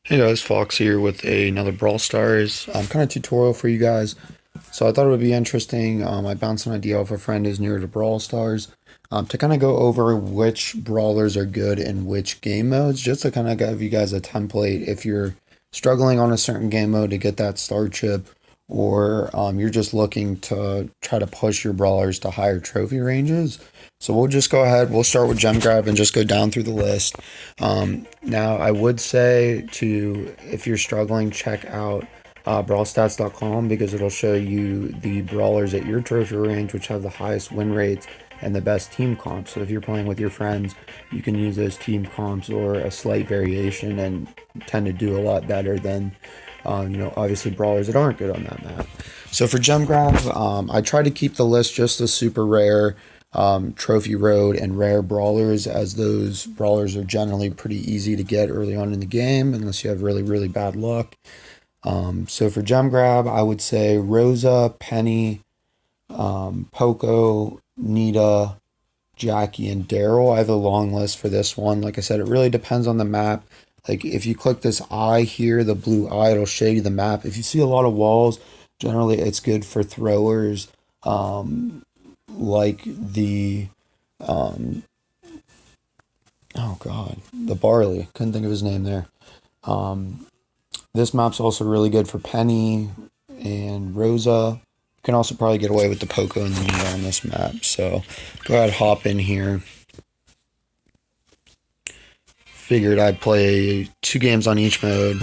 Hey guys, Fox here with another Brawl Stars kind of tutorial for you guys. So I thought it would be interesting. I bounced an idea off a friend who's newer to Brawl Stars to kind of go over which brawlers are good in which game modes, just to kind of give you guys a template if you're struggling on a certain game mode to get that star chip, or you're just looking to try to push your brawlers to higher trophy ranges. So we'll just go ahead, we'll start with gem grab and just go down through the list. Now, I would say to, if you're struggling, check out brawlstats.com because it'll show you the brawlers at your trophy range, which have the highest win rates and the best team comps. So if you're playing with your friends, you can use those team comps or a slight variation and tend to do a lot better than, obviously brawlers that aren't good on that map. So for gem grab, I try to keep the list just the super rare, trophy road and rare brawlers, as those brawlers are generally pretty easy to get early on in the game unless you have really, really bad luck. So for gem grab, I would say Rosa, Penny, Poco, Nita, Jackie, and Daryl. I have a long list for this one. Like I said, it really depends on the map. Like if you click this eye here, the blue eye, it'll show you the map. If you see a lot of walls, generally it's good for throwers. Like the oh god, the Barley. Couldn't think of his name there. This map's also really good for Penny and Rosa. You can also probably get away with the Poco and the Nita on this map. So go ahead, hop in here. Figured I'd play 2 games on each mode.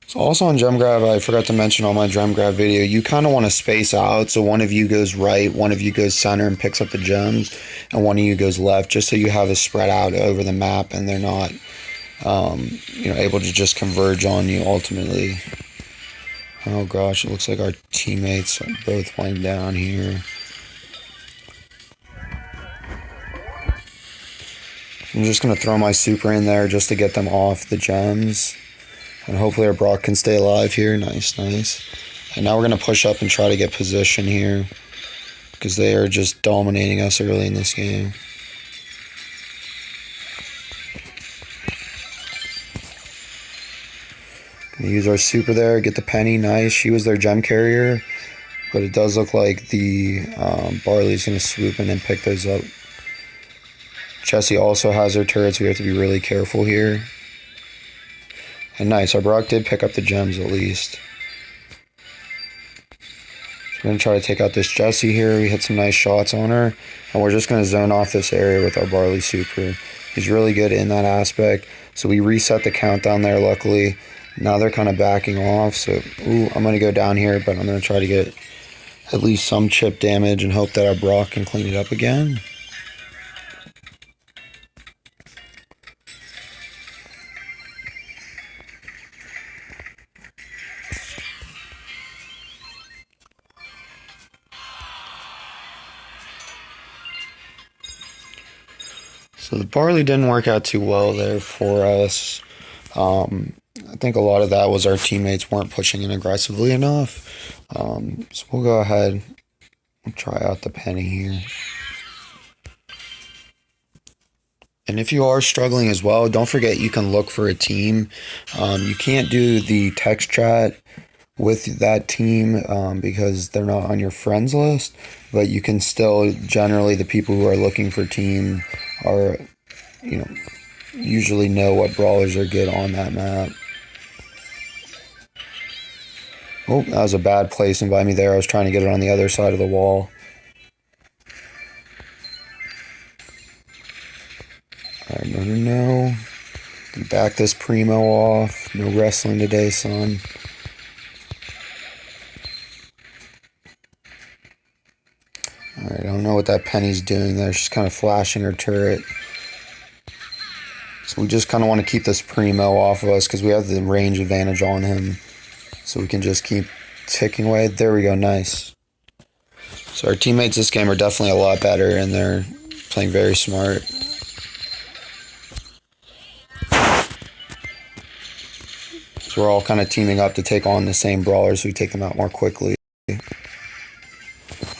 So also on gem grab, I forgot to mention on my gem grab video, you kind of want to space out. So one of you goes right, one of you goes center and picks up the gems, and one of you goes left, just so you have it spread out over the map and they're not, able to just converge on you ultimately. Oh gosh, it looks like our teammates are both laying down here. I'm just going to throw my super in there just to get them off the gems. And hopefully our Brock can stay alive here. Nice, nice. And now we're going to push up and try to get position here, because they are just dominating us early in this game. Gonna use our super there, get the Penny. Nice. She was their gem carrier. But it does look like the Barley's going to swoop in and pick those up. Jessie also has her turrets. We have to be really careful here. And nice, our Brock did pick up the gems at least. So we're going to try to take out this Jessie here. We hit some nice shots on her. And we're just going to zone off this area with our Barley super. He's really good in that aspect. So we reset the countdown there, luckily. Now they're kind of backing off. So, I'm going to go down here, but I'm going to try to get at least some chip damage and hope that our Brock can clean it up again. So the Barley didn't work out too well there for us. I think a lot of that was our teammates weren't pushing in aggressively enough. So we'll go ahead and try out the Penny here. And if you are struggling as well, don't forget you can look for a team. You can't do the text chat with that team because they're not on your friends list, but you can still, generally the people who are looking for team are, usually know what brawlers are good on that map. Oh, that was a bad placement by me there. I was trying to get it on the other side of the wall. Alright, no. Back this Primo off. No wrestling today, son. Alright, I don't know what that Penny's doing there. She's kind of flashing her turret. So we just kind of want to keep this Primo off of us because we have the range advantage on him. So we can just keep ticking away. There we go, nice. So our teammates this game are definitely a lot better and they're playing very smart. So we're all kind of teaming up to take on the same brawlers so we take them out more quickly.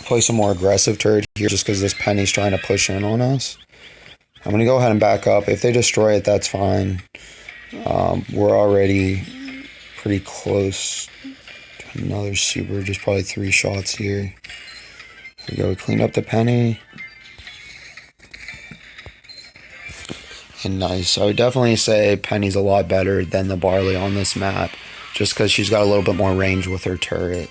Play some more aggressive turret here just because this Penny's trying to push in on us. I'm going to go ahead and back up. If they destroy it, that's fine. We're already pretty close to another super, just probably 3 shots here. There we go, we cleaned up the penny. And nice. I would definitely say Penny's a lot better than the Barley on this map, just because she's got a little bit more range with her turret.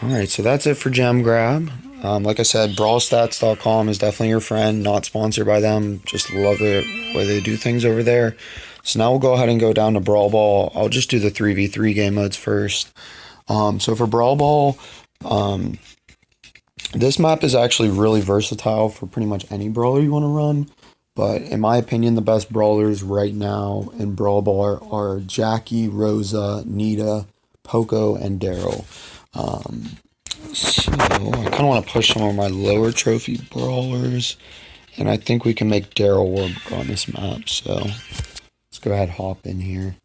Alright, so that's it for Gem Grab. Like I said, brawlstats.com is definitely your friend, not sponsored by them. Just love the way they do things over there. So now we'll go ahead and go down to Brawl Ball. I'll just do the 3v3 game modes first. So for Brawl Ball, this map is actually really versatile for pretty much any brawler you want to run. But in my opinion, the best brawlers right now in Brawl Ball are Jackie, Rosa, Nita, Poco, and Daryl. So I kind of want to push some of my lower trophy brawlers, and I think we can make Daryl work on this map. So let's go ahead and hop in here.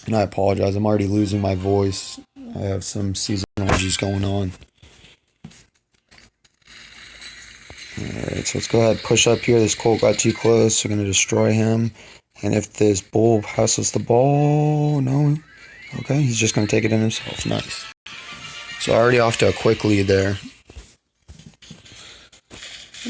And I apologize, I'm already losing my voice. I have some seasonal allergies going on. Alright, so let's go ahead and push up here. This Colt got too close, so we're going to destroy him. And if this bull passes the ball, no. Okay, he's just going to take it in himself. Nice. So already off to a quick lead there.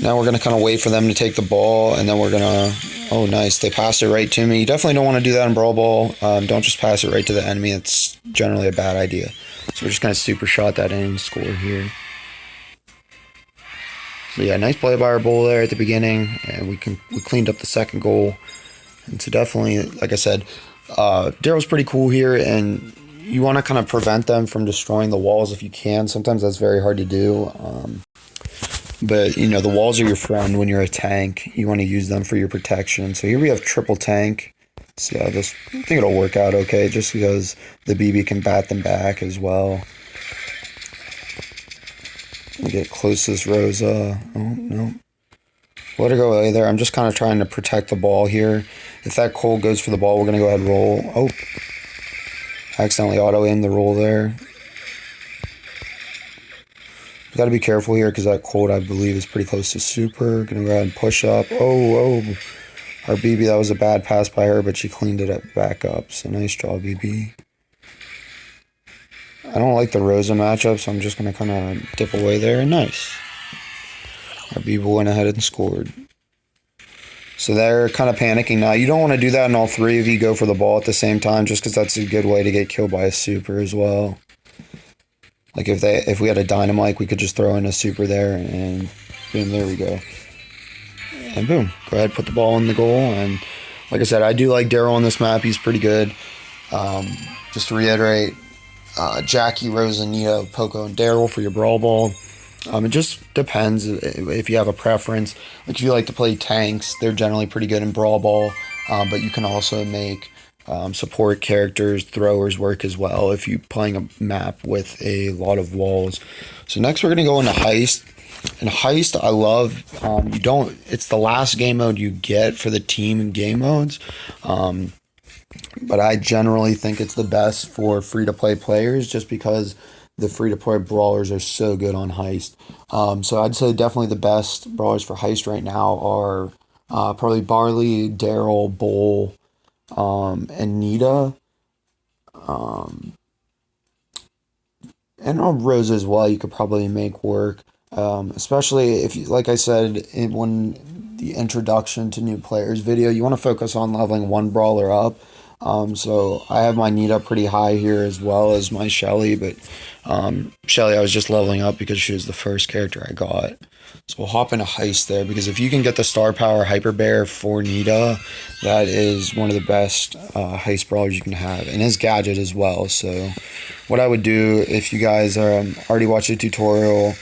Now we're going to kind of wait for them to take the ball, and then we're going to... Oh, nice. They passed it right to me. You definitely don't want to do that in Brawl Ball. Don't just pass it right to the enemy. It's generally a bad idea. So we're just going to super shot that in and score here. So yeah, nice play by our bull there at the beginning, and we cleaned up the second goal. And so definitely, like I said, Daryl's pretty cool here, and you want to kind of prevent them from destroying the walls if you can. Sometimes that's very hard to do. But, you know, the walls are your friend when you're a tank. You want to use them for your protection. So here we have triple tank. So yeah, I think it'll work out okay, just because the BB can bat them back as well. We get closest Rosa. Oh, no. Let her go away there. I'm just kind of trying to protect the ball here. If that Colt goes for the ball, we're going to go ahead and roll. Oh. Accidentally auto-aimed the roll there. You got to be careful here because that Colt, I believe, is pretty close to super. Going to go ahead and push up. Oh. Our BB, that was a bad pass by her, but she cleaned it back up. So nice job, BB. I don't like the Rosa matchup, so I'm just going to kind of dip away there. Nice. Our BB went ahead and scored. So they're kind of panicking now. You don't want to do that in all three of you go for the ball at the same time, just because that's a good way to get killed by a super as well. Like if we had a dynamite, we could just throw in a super there, and boom, there we go. And boom, go ahead, put the ball in the goal. And like I said, I do like Daryl on this map. He's pretty good. Just to reiterate, Jackie, Rosa, Nita, Poco, and Daryl for your Brawl Ball. It just depends if you have a preference. Like if you like to play tanks, they're generally pretty good in Brawl Ball. But you can also make support characters, throwers work as well if you're playing a map with a lot of walls. So next we're going to go into Heist. And Heist, I love. It's the last game mode you get for the team game modes. But I generally think it's the best for free-to-play players just because the free-to-play brawlers are so good on Heist. So I'd say definitely the best brawlers for Heist right now are probably Barley, Daryl, Bull, and Nita. And Rosa as well, you could probably make work. Especially if, like I said, when the introduction to new players video, you want to focus on leveling one brawler up. So I have my Nita pretty high here as well as my Shelly, but Shelly I was just leveling up because she was the first character I got. So we'll hop into Heist there, because if you can get the star power Hyper Bear for Nita, that is one of the best Heist brawlers you can have, and his gadget as well. So what I would do if you guys already watched the tutorial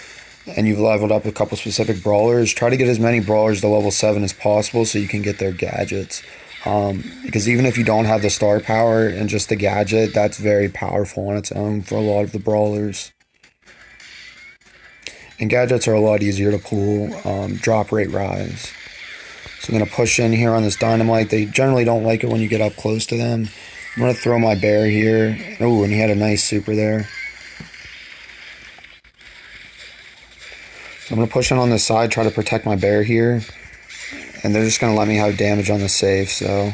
and you've leveled up a couple specific brawlers, try to get as many brawlers to level 7 as possible so you can get their gadgets. Because even if you don't have the star power and just the gadget, that's very powerful on its own for a lot of the brawlers. And gadgets are a lot easier to pull, drop rate rise. So I'm going to push in here on this dynamite. They generally don't like it when you get up close to them. I'm going to throw my bear here. Oh, and he had a nice super there. So I'm going to push in on this side, try to protect my bear here. And they're just going to let me have damage on the safe, so...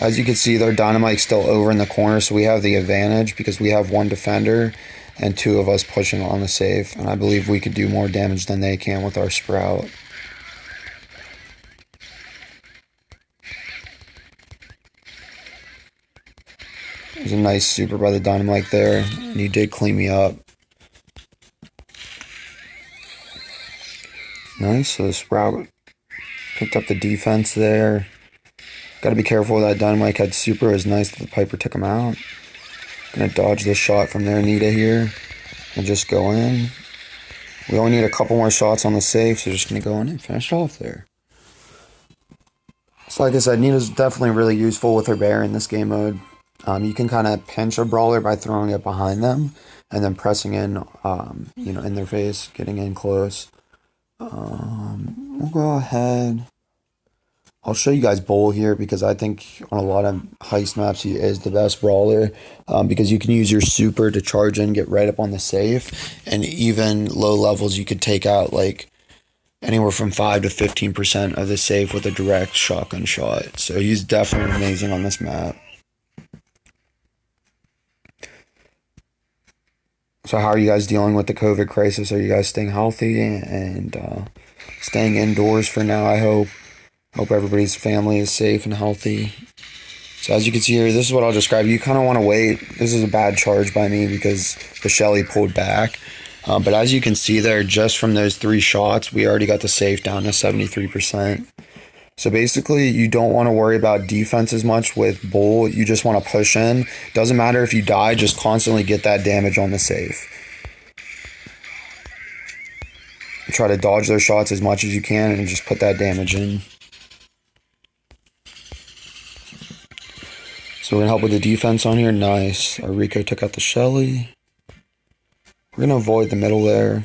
As you can see, their dynamite's still over in the corner, so we have the advantage because we have one defender and two of us pushing on the safe. And I believe we could do more damage than they can with our sprout. There's a nice super by the dynamite there, and he did clean me up. Nice, so the sprout picked up the defense there. Gotta be careful with that dynamite had super. It was nice that the Piper took him out. Gonna dodge this shot from their Nita here and just go in. We only need a couple more shots on the safe, so just gonna go in and finish off there. So like I said, Nita's definitely really useful with her bear in this game mode. You can kind of pinch a brawler by throwing it behind them and then pressing in, in their face, getting in close. We'll go ahead. I'll show you guys Bull here because I think on a lot of heist maps he is the best brawler because you can use your super to charge in, get right up on the safe, and even low levels you could take out like anywhere from 5 to 15% of the safe with a direct shotgun shot. So he's definitely amazing on this map. So how are you guys dealing with the COVID crisis? Are you guys staying healthy and staying indoors for now, I hope? Hope everybody's family is safe and healthy. So as you can see here, this is what I'll describe. You kind of want to wait. This is a bad charge by me because the Shelly pulled back. But as you can see there, just from those 3 shots, we already got the safe down to 73%. So basically, you don't want to worry about defense as much with Bull. You just want to push in. Doesn't matter if you die, just constantly get that damage on the safe. Try to dodge their shots as much as you can and just put that damage in. So we're going to help with the defense on here. Nice. Our Rico took out the Shelly. We're going to avoid the middle there.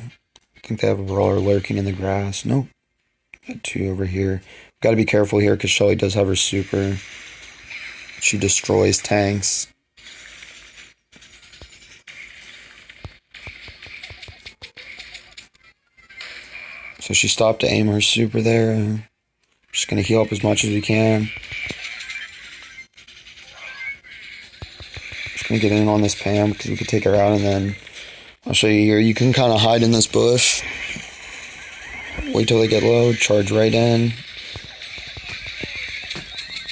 I think they have a brawler lurking in the grass. Nope. Got 2 over here. Got to be careful here because Shelly does have her super. She destroys tanks. So she stopped to aim her super there. Just going to heal up as much as we can. Just going to get in on this Pam because we could take her out, and then I'll show you here. You can kind of hide in this bush. Wait till they get low. Charge right in.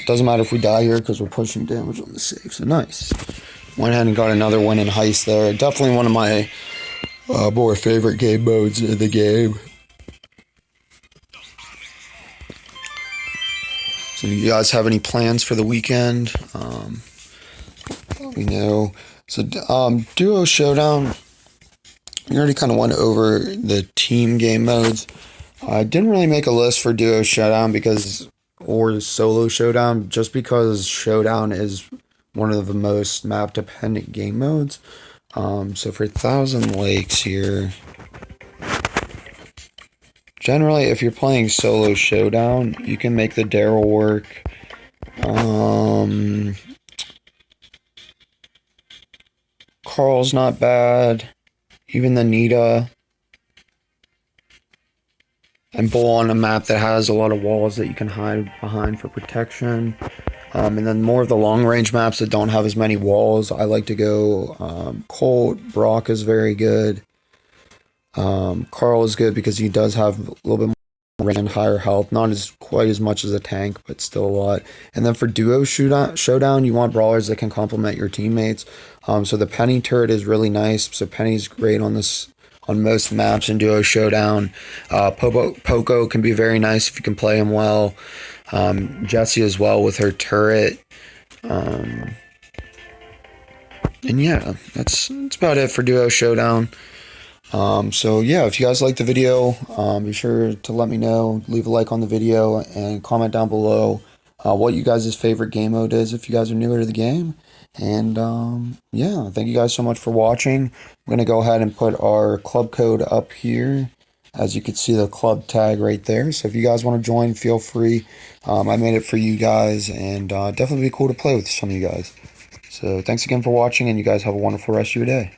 Doesn't matter if we die here because we're pushing damage on the safe. So nice. Went ahead and got another win in Heist there. Definitely one of my more favorite game modes in the game. So you guys have any plans for the weekend? Let me know. So Duo Showdown, we already kind of went over the team game modes. I didn't really make a list for Duo Showdown or Solo Showdown, just because Showdown is one of the most map dependent game modes. So for 1,000 Lakes here, generally if you're playing Solo Showdown, you can make the Daryl work. Carl's not bad. Even the Nita. And Bull on a map that has a lot of walls that you can hide behind for protection. And then more of the long range maps that don't have as many walls, I like to go Colt. Brock is very good. Carl is good because he does have a little bit more range and higher health. Not as quite as much as a tank, but still a lot. And then for Duo Showdown, you want brawlers that can complement your teammates. So the Penny turret is really nice. So Penny's great on most maps in Duo Showdown. Poco can be very nice if you can play him well. Jessie as well with her turret. And yeah, that's about it for Duo Showdown. So yeah, if you guys liked the video, be sure to let me know. Leave a like on the video and comment down below what you guys' favorite game mode is if you guys are newer to the game. And yeah, thank you guys so much for watching. I'm going to go ahead and put our club code up here. As you can see the club tag right there. So if you guys want to join, feel free. I made it for you guys, and definitely be cool to play with some of you guys. So thanks again for watching, and you guys have a wonderful rest of your day.